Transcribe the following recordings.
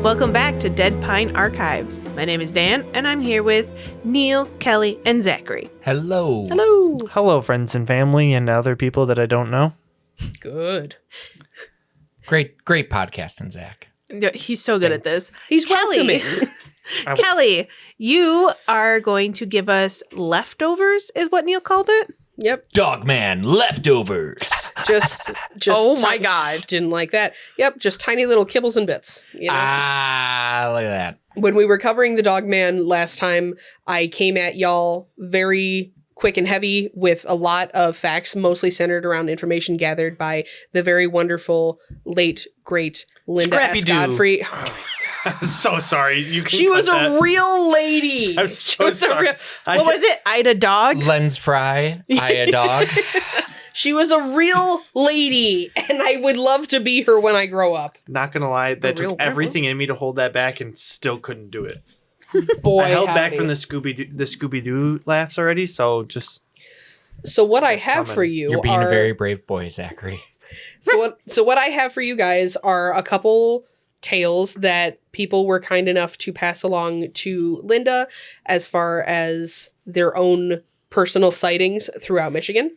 Welcome back to Dead Pine Archives. My name is Dan, and I'm here with Neil, Kelly, and Zachary. Hello. Hello. Hello, friends and family and other people that I don't know. Good. Great podcasting, Zach. He's so good at this. He's Kelly. welcoming. Kelly, you are going to give us leftovers, is what Neil called it? Yep. Dogman leftovers. Just Oh my God. Didn't like that. Yep, just tiny little kibbles and bits. You know? Look at that. When we were covering the Dogman last time, I came at y'all very quick and heavy with a lot of facts, mostly centered around information gathered by the very wonderful, late, great Linda S. Scrappy-Doo. Godfrey. I'm so sorry. You can She was cut a that. real lady. I'm so sorry. What was it? Ida Dog? Lens fry. I a dog. She was a real lady, and I would love to be her when I grow up. Not gonna lie, that real took everything in me to hold that back and still couldn't do it. Boy, I held back howdy. from the Scooby-Doo laughs already, so just... So what I That's have coming. for you You're being are a very brave boy, Zachary. So what I have for you guys are a couple tales that people were kind enough to pass along to Linda as far as their own personal sightings throughout Michigan.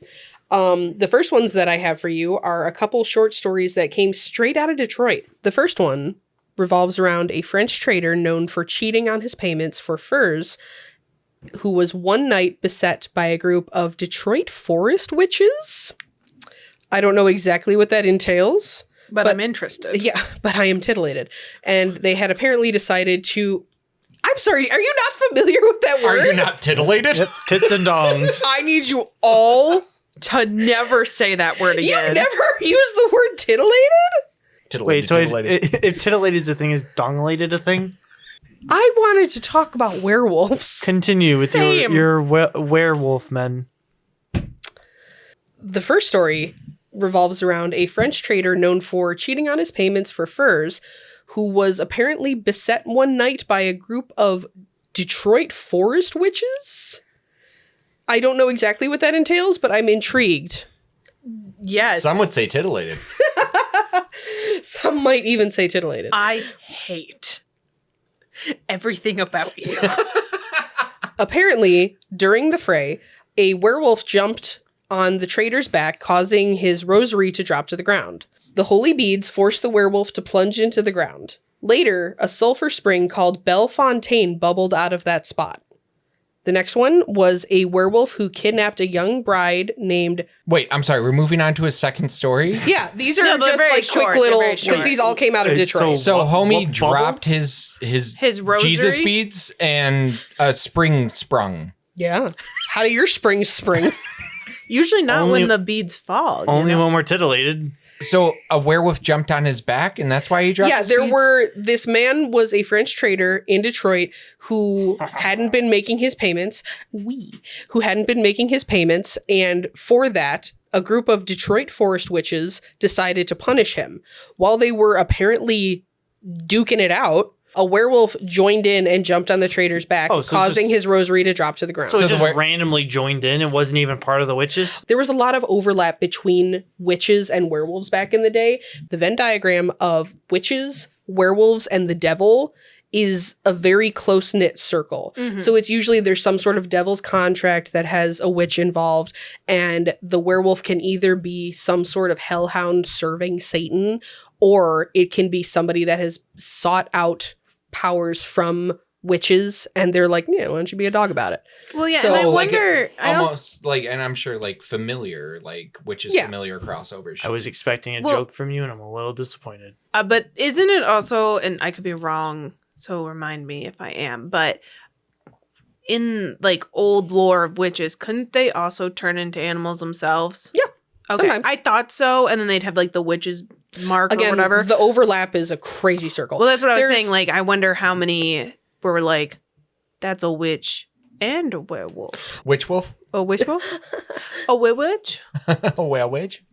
The first ones that I have for you are a couple short stories that came straight out of Detroit. The first one revolves around a French trader known for cheating on his payments for furs, who was one night beset by a group of Detroit forest witches. I don't know exactly what that entails. But I'm interested. Yeah, but I am titillated. And they had apparently decided to... I'm sorry, are you not familiar with that word? Are you not titillated? Yep, tits and dongs. I need you all to never say that word again. You've never used the word titillated? Wait, so Titillated. if titillated is a thing, is dongulated a thing? I wanted to talk about werewolves. Continue with Same. your werewolf men. The first story revolves around a French trader known for cheating on his payments for furs, who was apparently beset one night by a group of Detroit forest witches. I don't know exactly what that entails, but I'm intrigued. Yes. Some would say titillated. Some might even say titillated. I hate everything about you. Apparently, during the fray, a werewolf jumped on the trader's back, causing his rosary to drop to the ground. The holy beads forced the werewolf to plunge into the ground. Later, a sulfur spring called Belle Fontaine bubbled out of that spot. The next one was a werewolf who kidnapped a young bride named... Wait, I'm sorry. We're moving on to a second story. Yeah, these are No, they're just very like short. quick They're little... very Because short. these all came out of Detroit. So What homie bubble? dropped his His rosary? Jesus beads and a spring sprung. Yeah. How do your springs spring? Usually not Only- when the beads fall. Only you know? when we're titillated. So a werewolf jumped on his back, and that's why he dropped. Yeah, his there beads? were... This man was a French trader in Detroit who hadn't been making his payments. Who hadn't been making his payments, and for that, a group of Detroit forest witches decided to punish him. While they were apparently duking it out, a werewolf joined in and jumped on the trader's back, Oh, so it's causing his rosary to drop to the ground. So, So it the just randomly joined in. It wasn't even part of the witches. There was a lot of overlap between witches and werewolves back in the day. The Venn diagram of witches, werewolves, and the devil is a very close-knit circle. Mhm. So it's usually there's some sort of devil's contract that has a witch involved, and the werewolf can either be some sort of hellhound serving Satan, or it can be somebody that has sought out powers from witches, and they're like, yeah, why don't you be a dog about it? Well, yeah, So, and I like, wonder... Almost like, and I'm sure like familiar, like which is Yeah. familiar crossovers. I was expecting a Well- joke from you, and I'm a little disappointed. but isn't it also, and I could be wrong, so remind me if I am, but in like old lore of witches, couldn't they also turn into animals themselves? Yeah, Okay, sometimes. I thought so, and then they'd have like the witch's mark or Again, whatever. the overlap is a crazy circle. Well, that's what I was There's- saying. Like, I wonder how many were like, that's a witch and a werewolf. Witch wolf, A witch wolf? A witch? a whale witch.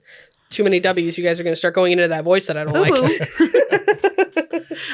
Too many W's. You guys are going to start going into that voice that I don't like. I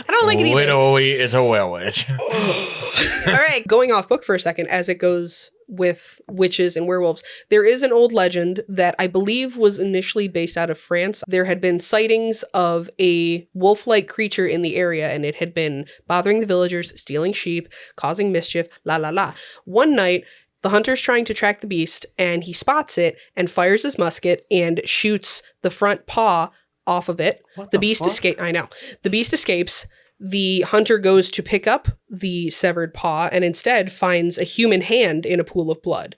don't like it either. Widowy is a whale witch. All right, going off book for a second, as it goes with witches and werewolves. There is an old legend that I believe was initially based out of France. There had been sightings of a wolf-like creature in the area, and it had been bothering the villagers, stealing sheep, causing mischief, la la la. One night, the hunter's trying to track the beast, and he spots it and fires his musket and shoots the front paw off of it. The beast escapes. I know. The beast escapes. The hunter goes to pick up the severed paw and instead finds a human hand in a pool of blood.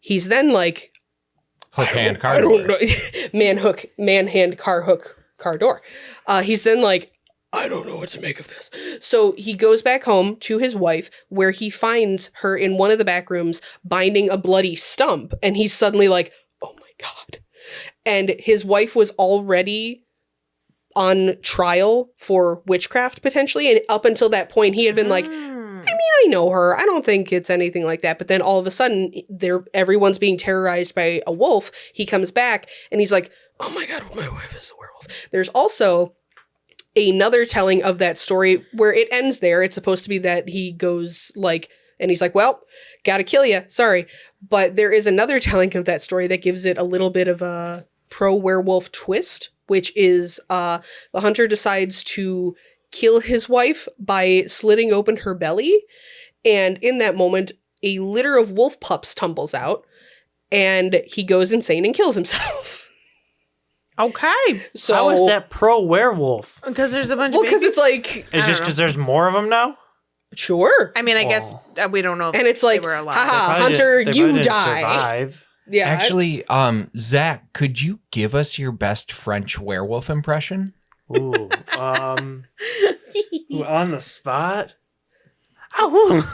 He's then like, Hook hand car I door. don't know. Man hand car hook car door. He's then like, I don't know what to make of this. So he goes back home to his wife, where he finds her in one of the back rooms binding a bloody stump. And he's suddenly like, oh my God. And his wife was already on trial for witchcraft potentially. And up until that point, he had been like, I know her. I don't think it's anything like that. But then all of a sudden, everyone's being terrorized by a wolf. He comes back and he's like, oh my God, my wife is a werewolf. There's also another telling of that story where it ends there. It's supposed to be that he goes like, and he's like, well, gotta kill you. Sorry. But there is another telling of that story that gives it a little bit of a pro-werewolf twist, which is the hunter decides to kill his wife by slitting open her belly. And in that moment, a litter of wolf pups tumbles out and he goes insane and kills himself. Okay. So how is that pro-werewolf? Because there's a bunch well, of because babies. it's like, It's just because there's more of them now? sure. I mean, I guess we don't know if And it's like, they were alive. haha, They probably Hunter, didn't- they you probably didn't die. survive. Yeah. Actually, Zach, could you give us your best French werewolf impression? Ooh, ooh, on the spot? Oh.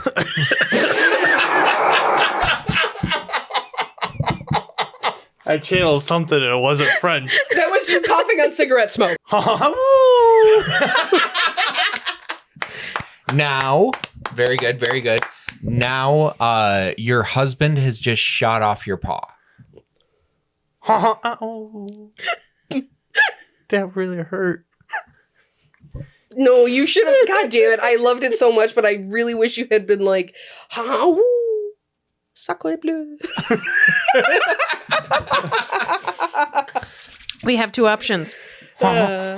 I channeled something and it wasn't French. That was you coughing on cigarette smoke. Now, very good, very good. Now, your husband has just shot off your paw. That really hurt. No, you should have. God damn it. I loved it so much, but I really wish you had been like, sacre bleu. We have two options. The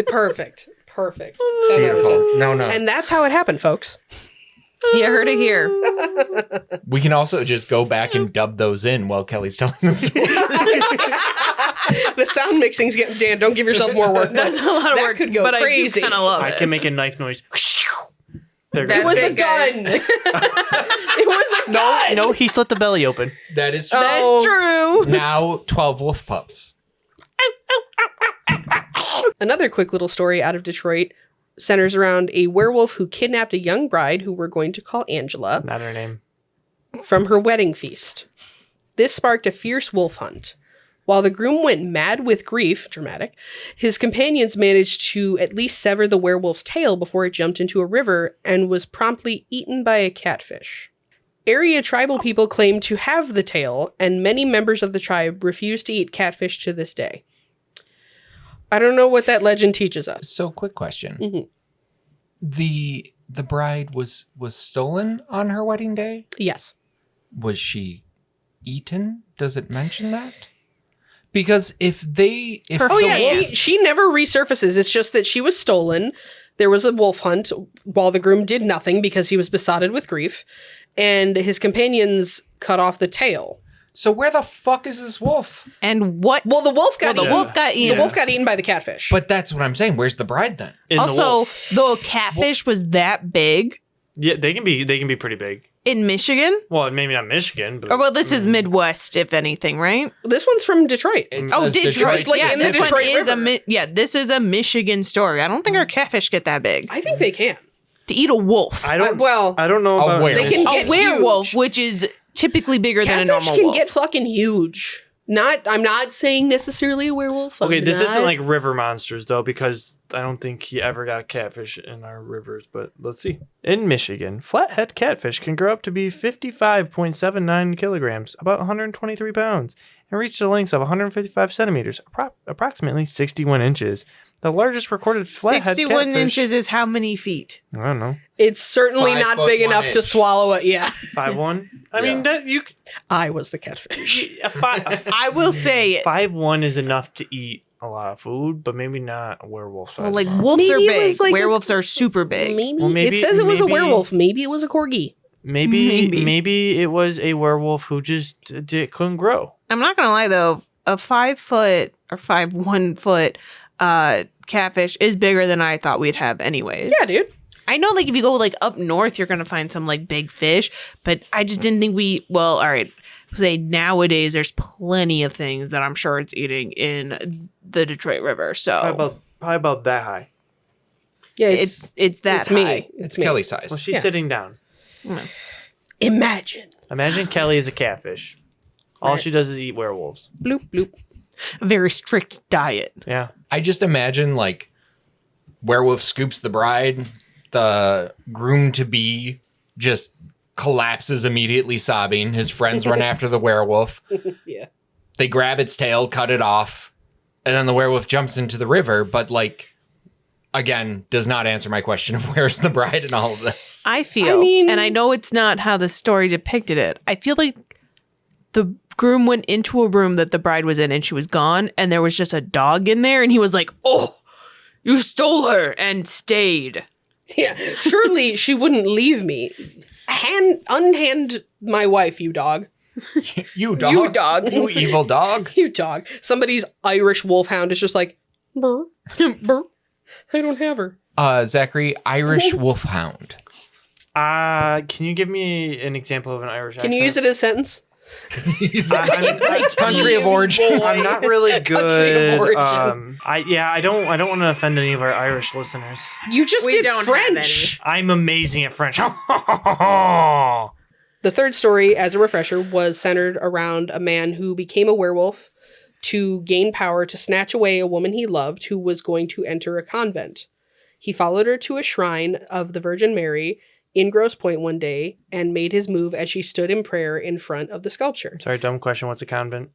perfect. 10 out of 10. No. And that's how it happened, folks. You heard it here. We can also just go back and dub those in while Kelly's telling the story. The sound mixing's getting... Dan, don't give yourself more work. That's a lot of That work. could go but crazy. I do kind of love I it. can make a knife noise. There That It was a big, guys. gun. It was a gun. No, he slit the belly open. That is true. Oh. That's true. Now 12 wolf pups. Another quick little story out of Detroit centers around a werewolf who kidnapped a young bride who we're going to call Angela Not her name. from her wedding feast. This sparked a fierce wolf hunt. While the groom went mad with grief, dramatic, his companions managed to at least sever the werewolf's tail before it jumped into a river and was promptly eaten by a catfish. Area tribal people claim to have the tail, and many members of the tribe refuse to eat catfish to this day. I don't know what that legend teaches us. So, quick question. Mhm. The bride was stolen on her wedding day? Yes. Was she eaten? Does it mention that? Because if the wolf, she never resurfaces. It's just that she was stolen. There was a wolf hunt while the groom did nothing because he was besotted with grief, and his companions cut off the tail. so where the fuck is this wolf? And what? Well, the wolf got the eaten. wolf got eaten. The wolf got eaten by the catfish. But that's what I'm saying. Where's the bride then? In the Also, wolf. the catfish was that big Yeah, they can be pretty big. in Michigan. Well, maybe not Michigan, but Or well, this is Midwest, if anything, right? This one's from Detroit. It Oh, says Detroit. like yeah, in the this Detroit one is River. this is a Michigan story. I don't think our catfish get that big I think they can. to eat a wolf. I don't. well, I don't know A about. werewolf. They can A get werewolf, huge. which is typically bigger than a Catfish normal can wolf. get fucking huge. I'm not saying necessarily a werewolf. Okay, I'm this isn't not. like river monsters though, because I don't think he ever got catfish in our rivers. But let's see. In Michigan, flathead catfish can grow up to be 55.79 kilograms, about 123 pounds, and reach the lengths of 155 centimeters, approximately 61 inches. The largest recorded flathead 61 catfish. inches is how many feet? I don't know. It's certainly 5 not foot, big 1 enough to inch. swallow it. Yeah. 5'1"? I mean, that you. I was the catfish. I will say, 5'1" is enough to eat a lot of food, but maybe not a werewolf size. well, like monster. wolves are Maybe it big. was like Werewolves are super big. Maybe. Well, maybe- It says it was a maybe- werewolf. Maybe it was a corgi. Maybe it was a werewolf who just couldn't grow. I'm not gonna lie though, a 5 foot or 1 foot catfish is bigger than I thought we'd have anyways. Yeah, dude. I know like if you go like up north you're gonna find some like big fish, but I just didn't think all right. Say nowadays there's plenty of things that I'm sure it's eating in the Detroit River. So Probably about that high. Yeah, it's that it's high. me. It's me. Kelly size. Well, she's Yeah. sitting down. Imagine. Imagine Kelly is a catfish. All Right. she does is eat werewolves. Bloop, bloop. A very strict diet. Yeah. I just imagine like werewolf scoops the bride, the groom to be just collapses immediately sobbing. His friends run after the werewolf. Yeah. They grab its tail, cut it off, and then the werewolf jumps into the river, but like again, does not answer my question of where's the bride in all of this. I feel, I mean- and I know it's not how the story depicted it. I feel like the groom went into a room that the bride was in and she was gone, and there was just a dog in there, and he was like, "Oh, you stole her," and stayed. Yeah. Surely she wouldn't leave me. Unhand my wife, you dog. You dog. You dog. You evil dog. You dog. Somebody's Irish wolfhound is just like, burr, burr. I don't have her. Zachary, Irish wolfhound. Can you give me an example of an Irish accent? Can you use it as a sentence? Country of origin. I'm not really Country of good. origin. I don't want to offend any of our Irish listeners. You just We did don't have French. I'm amazing at French. The third story, as a refresher, was centered around a man who became a werewolf to gain power to snatch away a woman he loved who was going to enter a convent. He followed her to a shrine of the Virgin Mary in Grosse Pointe one day and made his move as she stood in prayer in front of the sculpture. Sorry, dumb question. What's a convent?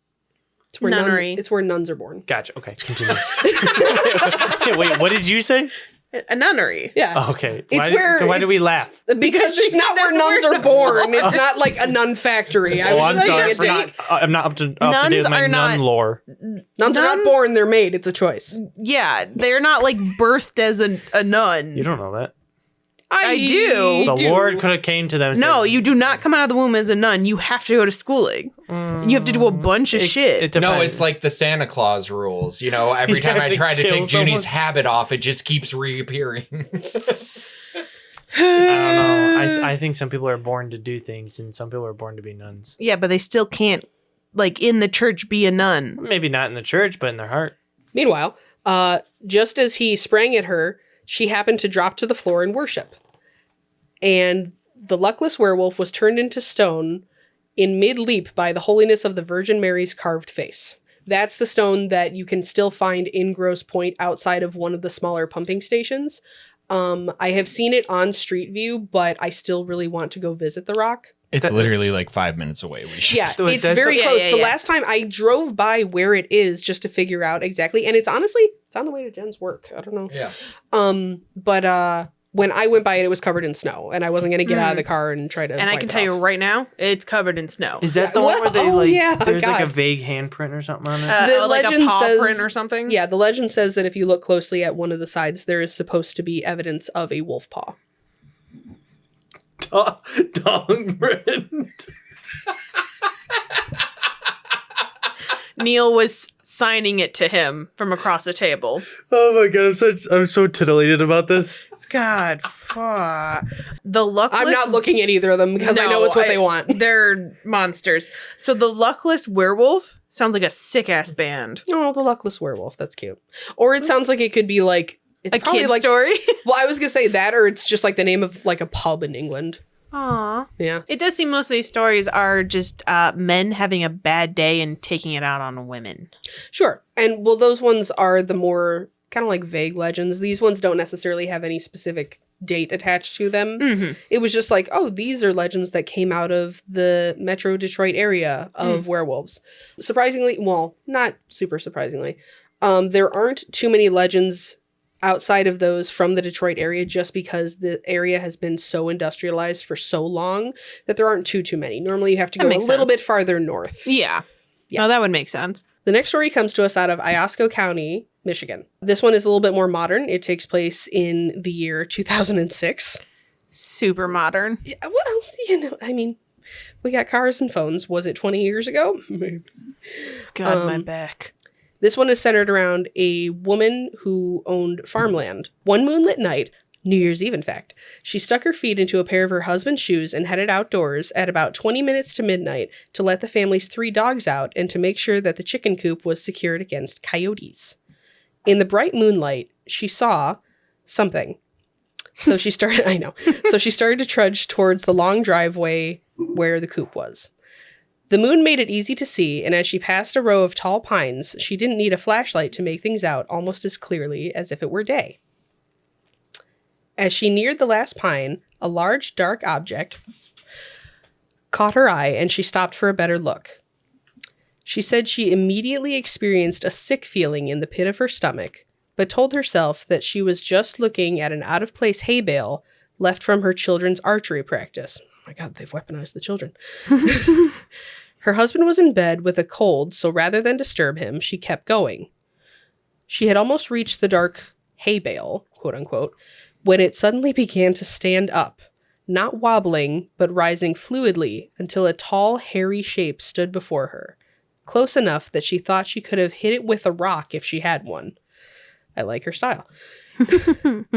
It's where Nunnery. It's where nuns are born. Gotcha. Okay, continue. Wait, what did you say? A nunnery. Yeah. Oh, okay. It's where Why do we laugh? Because it's not where nuns are born. It's not like a nun factory. I Oh, was I'm just sorry. saying For not, I'm not up to date Nuns with my are nun not- lore. nuns are not Nuns- born, they're made. It's a choice. Yeah, they're not like birthed as a nun. You don't know that. I do. The Lord could have came to them and No, said, you do not come out of the womb as a nun. You have to go to schooling. And you have to do a bunch of shit. It No, depends. it's like the Santa Claus rules. You know, every time have I to try to kill take Junie's someone. habit off, it just keeps reappearing. I don't know. I think some people are born to do things and some people are born to be nuns. Yeah, but they still can't, like, in the church be a nun. Maybe not in the church, but in their heart. Meanwhile, just as he sprang at her, she happened to drop to the floor in worship. And the luckless werewolf was turned into stone in mid-leap by the holiness of the Virgin Mary's carved face. That's the stone that you can still find in Grosse Pointe outside of one of the smaller pumping stations. I have seen it on Street View, but I still really want to go visit the rock. It's literally like 5 minutes away. We should. Yeah, So it's that's- very Yeah, close. yeah, The yeah. last time I drove by where it is just to figure out exactly, and it's honestly, it's on the way to Jen's work. I don't know. Yeah. But when I went by it was covered in snow, and I wasn't going to get out of the car and try to. And I wipe can it tell you off. right now, it's covered in snow. Is that the Well, one where they oh, like yeah, there's like a God. vague handprint or something on it? The like a legend paw says- print or something? Yeah, the legend says that if you look closely at one of the sides, there is supposed to be evidence of a wolf paw. Dogman. Neil was signing it to him from across the table. Oh my god, I'm so titillated about this. God, fuck. The luckless... I'm not looking at either of them because I know it's what they want. They're monsters. So the luckless werewolf sounds like a sick-ass band. Oh, the luckless werewolf. That's cute. Or it sounds like it could be like it's A probably kid like. story? Well, I was gonna say that, or it's just like the name of like a pub in England. Aww. Yeah. It does seem most of these stories are just men having a bad day and taking it out on women. Sure. And well, those ones are the more kind of like vague legends. These ones don't necessarily have any specific date attached to them. Mm-hmm. It was just like, oh, these are legends that came out of the Metro Detroit area of werewolves. Surprisingly, well, not super surprisingly, There aren't too many legends outside of those from the Detroit area, just because the area has been so industrialized for so long that there aren't too many. Normally you have to go a little bit farther north. Yeah. No, that would make sense. The next story comes to us out of Iosco County, Michigan. This one is a little bit more modern. It takes place in the year 2006. Super modern. Yeah, well, I mean, we got cars and phones. Was it 20 years ago? God, my back. This one is centered around a woman who owned farmland. One moonlit night, New Year's Eve in fact, she stuck her feet into a pair of her husband's shoes and headed outdoors at about 20 minutes to midnight to let the family's 3 dogs out and to make sure that the chicken coop was secured against coyotes. In the bright moonlight, she saw something. So she started, So she started to trudge towards the long driveway where the coop was. The moon made it easy to see, and as she passed a row of tall pines, she didn't need a flashlight to make things out almost as clearly as if it were day. As she neared the last pine, a large, dark object caught her eye, and she stopped for a better look. She said she immediately experienced a sick feeling in the pit of her stomach, but told herself that she was just looking at an out-of-place hay bale left from her children's archery practice. Oh my God, they've weaponized the children. Her husband was in bed with a cold, so rather than disturb him, she kept going. She had almost reached the dark hay bale, quote unquote, when it suddenly began to stand up, not wobbling, but rising fluidly until a tall, hairy shape stood before her, close enough that she thought she could have hit it with a rock if she had one. I like her style.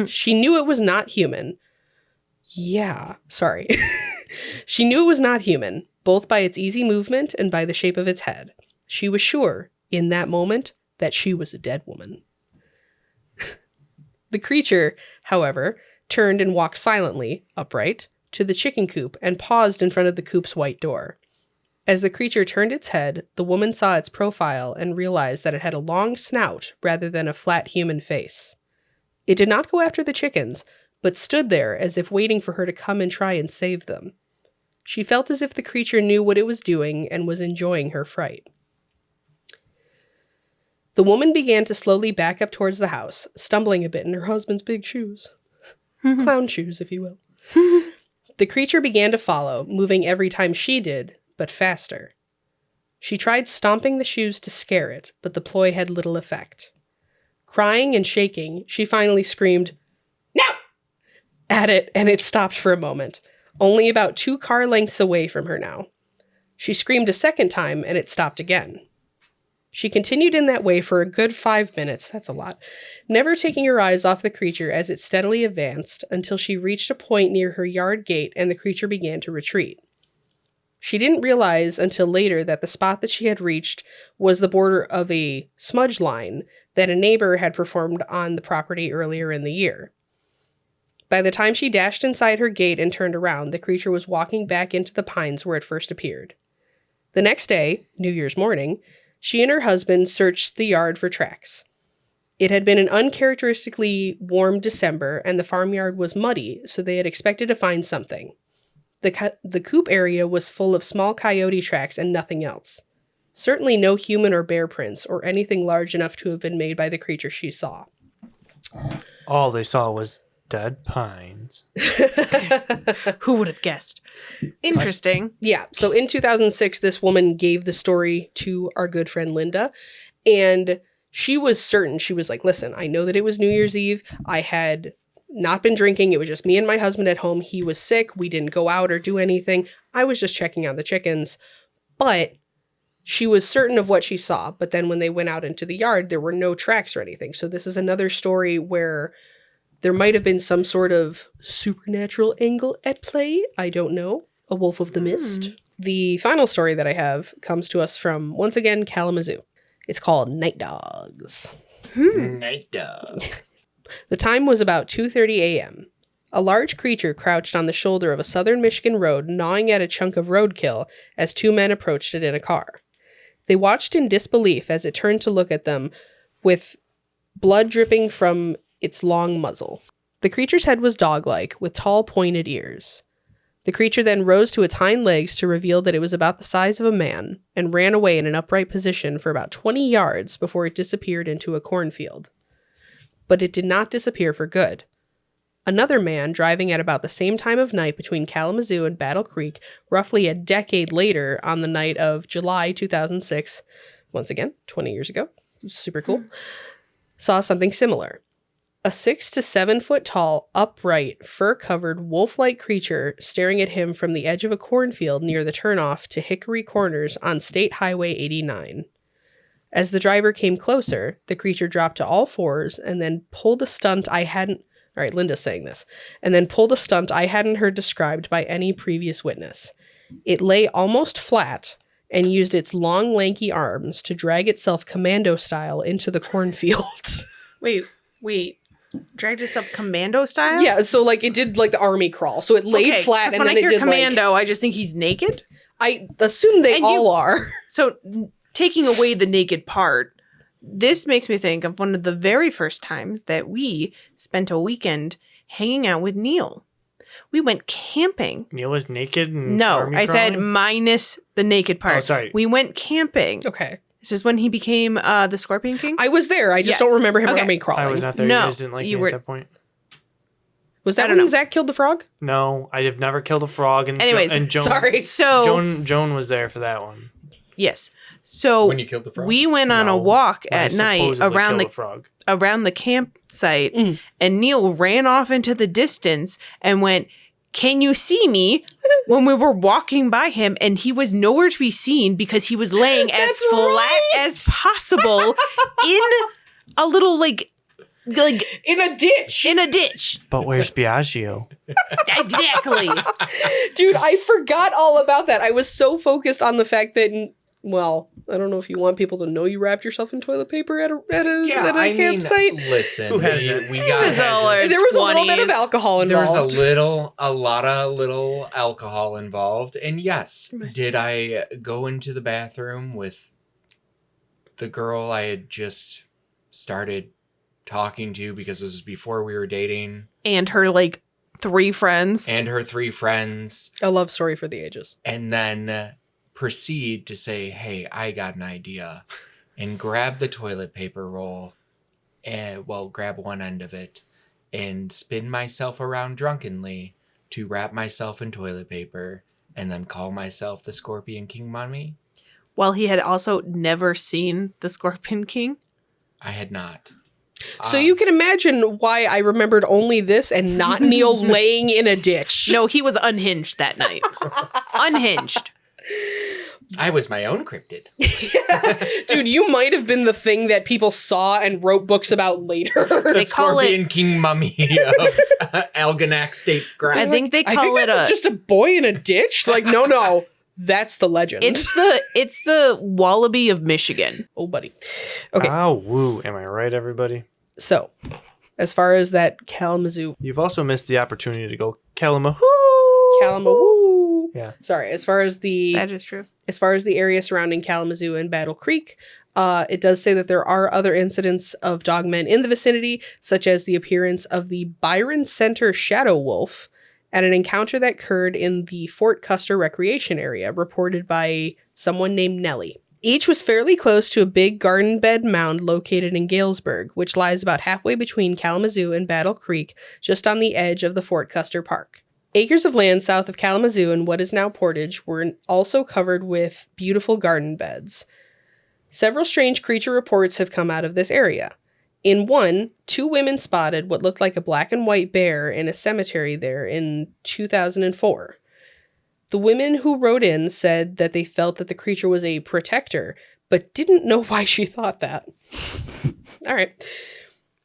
She knew it was not human. Yeah, sorry. She knew it was not human, both by its easy movement and by the shape of its head. She was sure, in that moment, that she was a dead woman. The creature, however, turned and walked silently, upright, to the chicken coop and paused in front of the coop's white door. As the creature turned its head, the woman saw its profile and realized that it had a long snout rather than a flat human face. It did not go after the chickens, but stood there as if waiting for her to come and try and save them. She felt as if the creature knew what it was doing and was enjoying her fright. The woman began to slowly back up towards the house, stumbling a bit in her husband's big shoes. Clown shoes, if you will. The creature began to follow, moving every time she did, but faster. She tried stomping the shoes to scare it, but the ploy had little effect. Crying and shaking, she finally screamed, "No!" at it, and it stopped for a moment, only about 2 car lengths away from her now. She screamed a second time, and it stopped again. She continued in that way for a good 5 minutes, that's a lot, never taking her eyes off the creature as it steadily advanced until she reached a point near her yard gate and the creature began to retreat. She didn't realize until later that the spot that she had reached was the border of a smudge line that a neighbor had performed on the property earlier in the year. By the time she dashed inside her gate and turned around, the creature was walking back into the pines where it first appeared. The next day, New Year's morning, she and her husband searched the yard for tracks. It had been an uncharacteristically warm December, and the farmyard was muddy, so they had expected to find something. The coop area was full of small coyote tracks and nothing else. Certainly no human or bear prints, or anything large enough to have been made by the creature she saw. All they saw was dead pines. Who would have guessed? Interesting. Yeah, so in 2006, this woman gave the story to our good friend Linda, and she was certain. She was like, listen, I know that it was New Year's Eve. I had not been drinking. It was just me and my husband at home. He was sick. We didn't go out or do anything. I was just checking on the chickens. But she was certain of what she saw. But then when they went out into the yard, there were no tracks or anything. So this is another story where there might have been some sort of supernatural angle at play. I don't know. A wolf of the mist. The final story that I have comes to us from, once again, Kalamazoo. It's called Night Dogs. Night Dog. The time was about 2:30 a.m. A large creature crouched on the shoulder of a southern Michigan road, gnawing at a chunk of roadkill as 2 men approached it in a car. They watched in disbelief as it turned to look at them, with blood dripping from its long muzzle. The creature's head was dog-like, with tall, pointed ears. The creature then rose to its hind legs to reveal that it was about the size of a man and ran away in an upright position for about 20 yards before it disappeared into a cornfield. But it did not disappear for good. Another man driving at about the same time of night between Kalamazoo and Battle Creek, roughly a decade later on the night of July 2006, once again, 20 years ago, super cool, saw something similar. A 6 to 7 foot tall, upright, fur-covered, wolf-like creature staring at him from the edge of a cornfield near the turnoff to Hickory Corners on State Highway 89. As the driver came closer, the creature dropped to all fours and then pulled a stunt I hadn't... All right, Linda's saying this. And then pulled a stunt I hadn't heard described by any previous witness. It lay almost flat and used its long, lanky arms to drag itself commando-style into the cornfield. Wait. Dragged itself commando style? Yeah, so like it did like the army crawl. So it laid flat and when then I it hear did commando, I just think he's naked. I assume they And all are. So taking away the naked part, this makes me think of one of the very first times that we spent a weekend hanging out with Neil. We went camping. Neil was naked and No, army I said crawling? minus the naked part. Oh, sorry. We went camping. Okay. This is when he became the Scorpion King? I was there. I just Yes. don't remember him Okay. army crawling. I was not there. No, You guys didn't like you me were- at that point. Was I that don't when know. Zach killed the frog? No, I have never killed a frog. And Anyways, and Joan, sorry. So, Joan was there for that one. yes. So When you killed the frog? we went on a No, walk when I at night supposedly around killed the a frog. around the campsite, Mm. and Neil ran off into the distance and went, "Can you see me?" when we were walking by him, and he was nowhere to be seen because he was laying as That's flat right. as possible in a little like In a ditch. in a ditch. But where's Biagio? Exactly. Dude, I forgot all about that. I was so focused on the fact that, well, I don't know if you want people to know you wrapped yourself in toilet paper at a campsite. Listen, Who hasn't? we got was all our- There was a little bit of 20s. alcohol there was involved. a lot of little alcohol involved, and yes, did I go into the bathroom with the girl I had just started talking to because this was before we were dating, And her like 3 friends. and her 3 friends, A love story for the ages. and then proceed to say, "Hey, I got an idea," and grab the toilet paper roll, and grab one end of it, and spin myself around drunkenly to wrap myself in toilet paper, and then call myself the Scorpion King Mummy. While he had also never seen the Scorpion King. I had not. So you can imagine why I remembered only this and not Neil laying in a ditch. No, he was unhinged that night. Unhinged. I was my own cryptid. Dude, you might have been the thing that people saw and wrote books about later. They The call Scorpion King Mummy of Algonac State Ground. I think they call it that's just a boy in a ditch. Like, no, that's the legend. it's the Willoughby of Michigan. Oh, buddy. Okay, Oh, woo. Am I right, everybody? so as far as that Kalamazoo, You've also missed the opportunity to go Kalamazoo. Yeah. Sorry, as far as the Is true. area surrounding Kalamazoo and Battle Creek, it does say that there are other incidents of dogmen in the vicinity, such as the appearance of the Byron Center Shadow Wolf at an encounter that occurred in the Fort Custer Recreation Area, reported by someone named Nellie. Each was fairly close to a big garden bed mound located in Galesburg, which lies about halfway between Kalamazoo and Battle Creek, just on the edge of the Fort Custer Park. Acres of land south of Kalamazoo and what is now Portage were also covered with beautiful garden beds. Several strange creature reports have come out of this area. In one, 2 women spotted what looked like a black and white bear in a cemetery there in 2004. The women who wrote in said that they felt that the creature was a protector, but didn't know why she thought that. All right.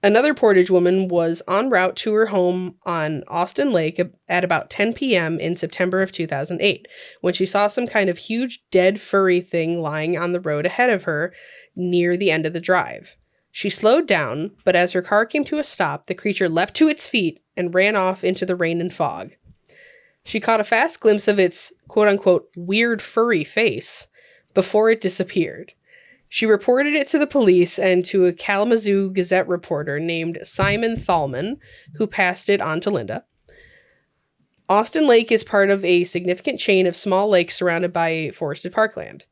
Another Portage woman was en route to her home on Austin Lake at about 10 p.m. in September of 2008, when she saw some kind of huge dead furry thing lying on the road ahead of her near the end of the drive. She slowed down, but as her car came to a stop, the creature leapt to its feet and ran off into the rain and fog. She caught a fast glimpse of its quote-unquote weird furry face before it disappeared. She reported it to the police and to a Kalamazoo Gazette reporter named Simon Thalman, who passed it on to Linda. Austin Lake is part of a significant chain of small lakes surrounded by forested parkland.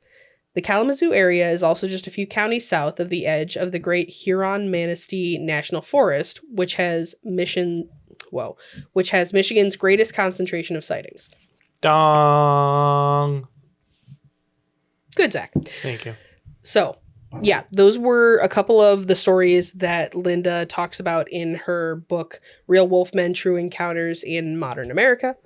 The Kalamazoo area is also just a few counties south of the edge of the Great Huron-Manistee National Forest, which has Michigan's greatest concentration of sightings. Dong. Good, Zach. Thank you. So, yeah, those were a couple of the stories that Linda talks about in her book, Real Wolfmen, True Encounters in Modern America.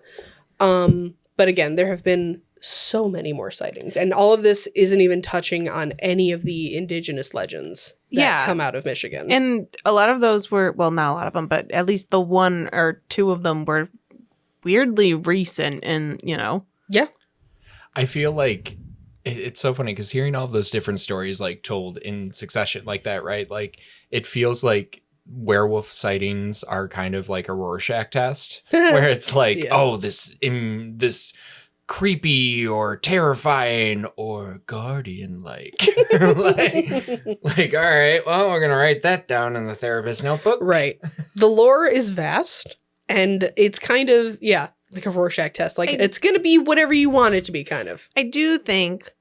But again, there have been so many more sightings. And all of this isn't even touching on any of the indigenous legends that come out of Michigan. And a lot of those were, well, not a lot of them, but at least the one or two of them were weirdly recent and, Yeah. I feel like it's so funny because hearing all of those different stories like told in succession like that, right? Like it feels like werewolf sightings are kind of like a Rorschach test where it's like, oh, this creepy or terrifying or guardian like all right, well, we're gonna write that down in the therapist notebook. Right. The lore is vast and it's kind of like a Rorschach test. Like it's gonna be whatever you want it to be, kind of. I do think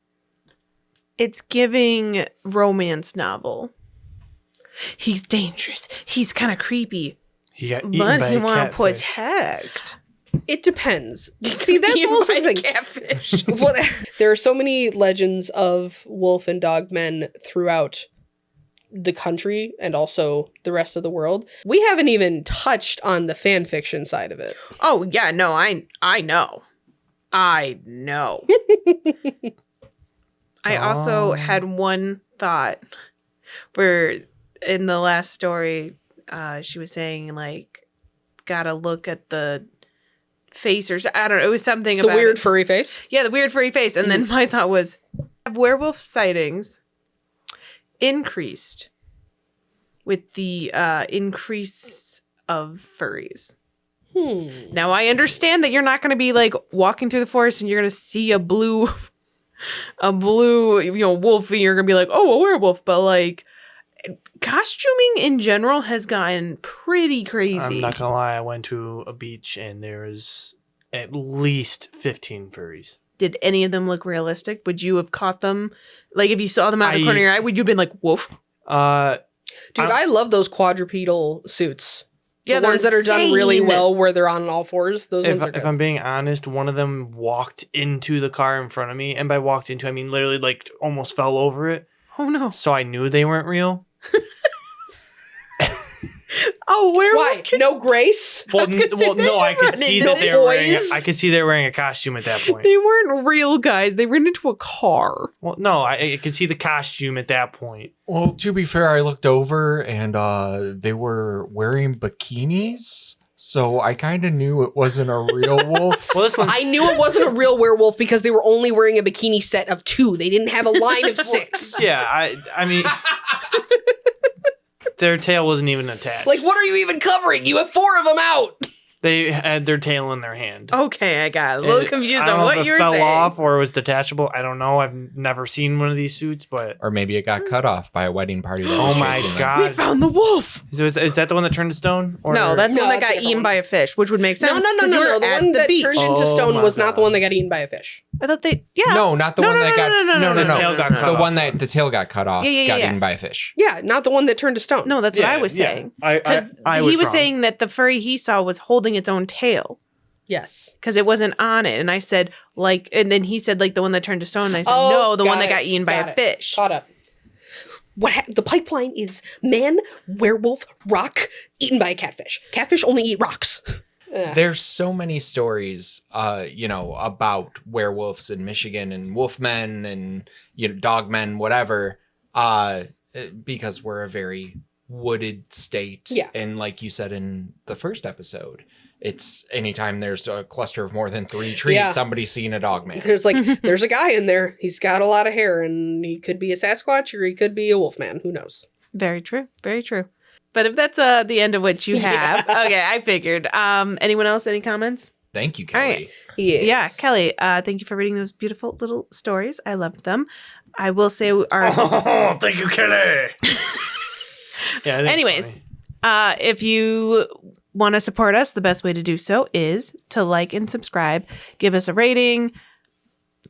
it's giving romance novel. He's dangerous. He's kind of creepy. He got eaten But by he a want to catfish. protect. It depends. See, that's also the thing. Catfish. Well, there are so many legends of wolf and dog men throughout the country and also the rest of the world. We haven't even touched on the fan fiction side of it. Oh, yeah, no, I know. I know. I also had one thought where in the last story, she was saying, like, gotta look at the face or I don't know. It was something about the weird furry face. Yeah, the weird furry face. And then my thought was, have werewolf sightings increased with the increase of furries? Now, I understand that you're not going to be like walking through the forest and you're going to see a blue wolf and you're going to be like, oh, a werewolf. But like costuming in general has gotten pretty crazy. I'm not gonna lie, I went to a beach and there was at least 15 furries. Did any of them look realistic? Would you have caught them? Like if you saw them out of the corner of your eye, would you have been like, woof? Dude, I love those quadrupedal suits. Yeah, the ones that are done insane. really well where they're on all fours. Those ones are good. If I'm being honest, one of them walked into the car in front of me, and by walked into, I mean literally like almost fell over it. Oh no. So I knew they weren't real. Oh, werewolf? Why? No grace? Well, no, I could see that they were wearing. boys. I could see they were wearing a costume at that point. They weren't real guys. They ran into a car. Well, no, I could see the costume at that point. Well, to be fair, I looked over and they were wearing bikinis. So I kind of knew it wasn't a real wolf. Well, this one, I knew it wasn't a real werewolf because they were only wearing a bikini set of 2. They didn't have a line of 6. yeah, I mean, their tail wasn't even attached. Like, what are you even covering? You have 4 of them out. They had their tail in their hand. Okay, I got a little confused I don't on know what if you it were fell saying. off or it was detachable. I don't know. I've never seen one of these suits, but Or maybe it got cut off by a wedding party. That oh was my chasing them. We god, found the wolf. is that the one that turned to stone? Or No, that's the No, one that that's a got different eaten one. by a fish, which would make sense. No. 'cause you were The at one that beach. turned into Oh stone my was not the God. one that got eaten by a fish. I thought they, yeah. No, not the one that got. no, No, the tail got cut The off. one that the tail got cut off. Yeah. Got eaten by a fish. Yeah, not the one that turned to stone. No, that's what I was saying. Because I he was wrong. saying that the furry he saw was holding its own tail Yes. because it wasn't on it. And I said, like, and then he said, like, the one that turned to stone. And I said, Oh, no, the one got that it, got eaten by got a it. fish. Caught up. The pipeline is man, werewolf, rock, eaten by a catfish. Catfish only eat rocks. There's so many stories, about werewolves in Michigan and wolfmen and dogmen, whatever. Because we're a very wooded state, Yeah. And like you said in the first episode, it's anytime there's a cluster of more than 3 trees, Yeah. somebody's seen a dogman. There's a guy in there. He's got a lot of hair, and he could be a Sasquatch or he could be a wolfman. Who knows? Very true. Very true. But if that's the end of what you have, okay, I figured. Anyone else? Any comments? Thank you, Kelly. All right. He is. Yeah, Kelly, thank you for reading those beautiful little stories. I loved them. I will say our Oh, thank you, Kelly. Yeah. I think it's Anyways, funny. if you want to support us, the best way to do so is to like and subscribe, give us a rating,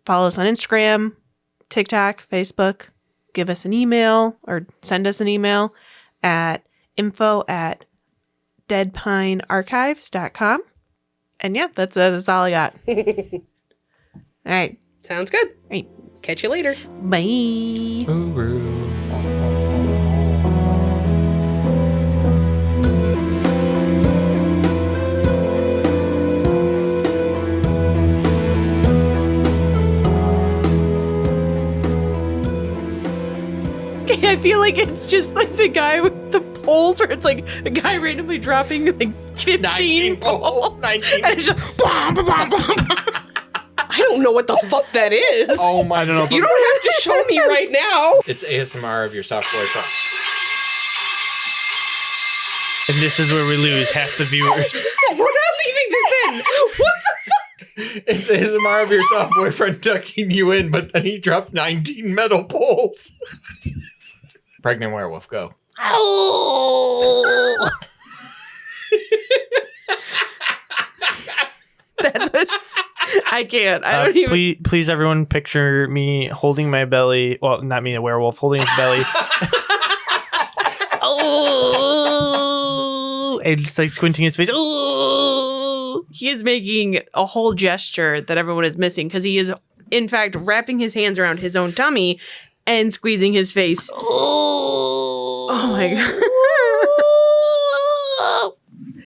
follow us on Instagram, TikTok, Facebook, give us an email or send us an email at info@deadpinearchives.com. And yeah, that's all I got. All right. Sounds good. All right. Catch you later. Bye. I feel like it's just like the guy with the poles where it's like a guy randomly dropping like 15 poles. 19. And it's just bom, bom, bom, bom. I don't know what the fuck that is. Oh my! I don't know. You don't have to show me right now. It's ASMR of your soft boyfriend. And this is where we lose half the viewers. We're not leaving this in. What the fuck? It's ASMR of your soft boyfriend tucking you in, but then he drops 19 metal poles. Pregnant werewolf, go. Oh. That's what I can't. I don't even. Please, everyone, picture me holding my belly. Well, not me, a werewolf holding his belly. Oh, and just like squinting his face. Oh, He is making a whole gesture that everyone is missing because he is, in fact, wrapping his hands around his own tummy and squeezing his face. Oh my God.